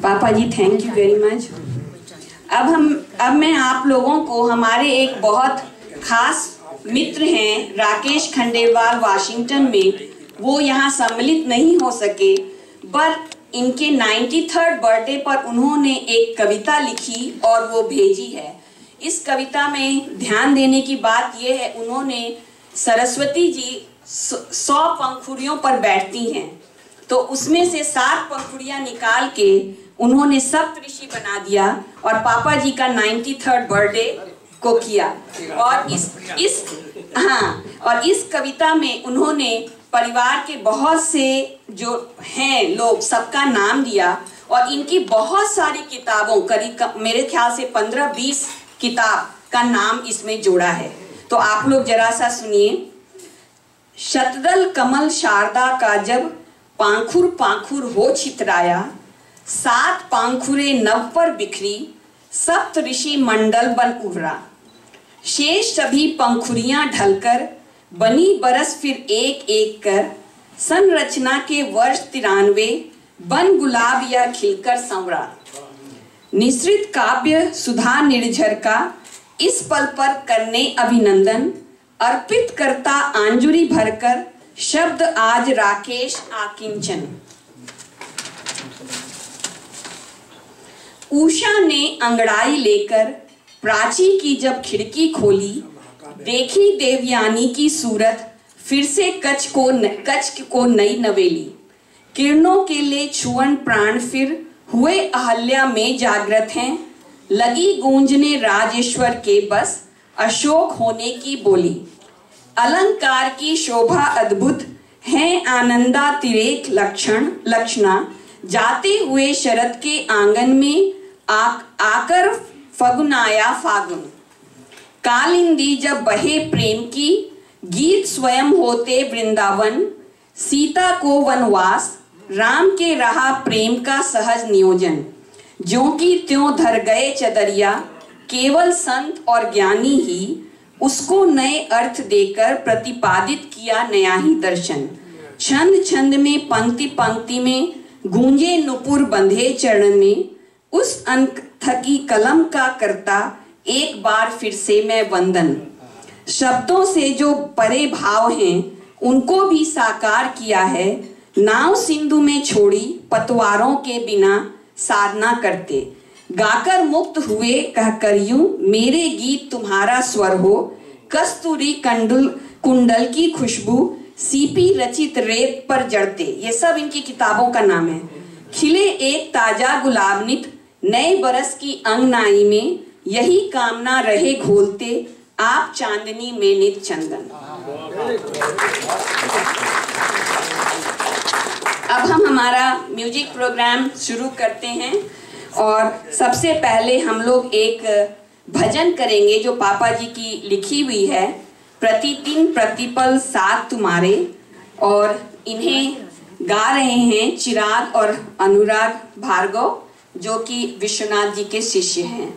पापा जी thank you very much. अब मैं आप लोगों को हमारे एक बहुत खास मित्र हैं राकेश खंडेलवाल वाशिंगटन में, वो यहाँ सम्मिलित नहीं हो सके, पर इनके 93rd बर्थडे पर उन्होंने एक कविता लिखी और वो भेजी है। इस कविता में ध्यान देने की बात यह है, उन्होंने सरस्वती जी 100 पंखुड़ियों पर बैठती हैं, तो उसमें से 7 पंखुड़ियां निकाल के उन्होंने सप्तऋषि बना दिया और पापा जी का 93rd बर्थडे को किया। और इस कविता में उन्होंने परिवार के बहुत से जो हैं लोग सबका नाम दिया और इनकी बहुत सारी किताबों, करीब मेरे ख्याल से 15-20 किताब का नाम इसमें जोड़ा है। तो आप लोग जरा सा सुनिए। शतदल कमल शारदा का जब पांखुर पांखुर हो छितराया, 7 पांखुरे नव पर बिखरी, सप्त ऋषि मंडल बन उभरा। शेष सभी पंखुरियां ढलकर बनी बरस फिर एक एक कर, संरचना के वर्ष 93 बन गुलाब या खिलकर संवरा। निसृत काव्य सुधा निर्झर का इस पल पर करने अभिनंदन, अर्पित करता आंजुरी भरकर शब्द आज राकेश आकिंचन। उषा ने अंगड़ाई लेकर प्राची की जब खिड़की खोली, देखी देवयानी की सूरत फिर से कच्छ को नई नवेली। किरणों के लिए छुअन प्राण फिर हुए अहल्या में जागृत हैं, लगी गूंजने राजेश्वर के बस अशोक होने की बोली। अलंकार की शोभा अद्भुत है आनंदातिरेक लक्षणा, जाते हुए शरद के आंगन में आकर फगुनाया फागुन। कालिंदी जब बहे प्रेम की गीत स्वयं होते वृंदावन, सीता को वनवास राम के रहा प्रेम का सहज नियोजन। ज्यों की त्यों धर गए चदरिया, केवल संत और ज्ञानी ही उसको नए अर्थ देकर प्रतिपादित किया नया ही दर्शन। छंद छंद में पंक्ति पंक्ति में गूंजे नुपुर बंधे चरण में, उस अंक थकी कलम का करता एक बार फिर से मैं वंदन। शब्दों से जो परे भाव हैं उनको भी साकार किया है, नाव सिंधु में छोड़ी पतवारों के बिना साधना करते। गाकर मुक्त हुए कहकर यूं मेरे गीत तुम्हारा स्वर हो, कस्तूरी कुंडल की खुशबू सीपी रचित रेत पर जड़ते। ये सब इनकी किताबों का नाम है। खिले एक ताजा गुलाबनित नए बरस की अंगनाई में, यही कामना रहे घोलते आप चांदनी में नित चंदन। अब हम हमारा म्यूजिक प्रोग्राम शुरू करते हैं और सबसे पहले हम लोग एक भजन करेंगे जो पापा जी की लिखी हुई है, प्रतिदिन प्रतिपल साथ तुम्हारे, और इन्हें गा रहे हैं चिराग और अनुराग भार्गव जो कि विश्वनाथ जी के शिष्य हैं।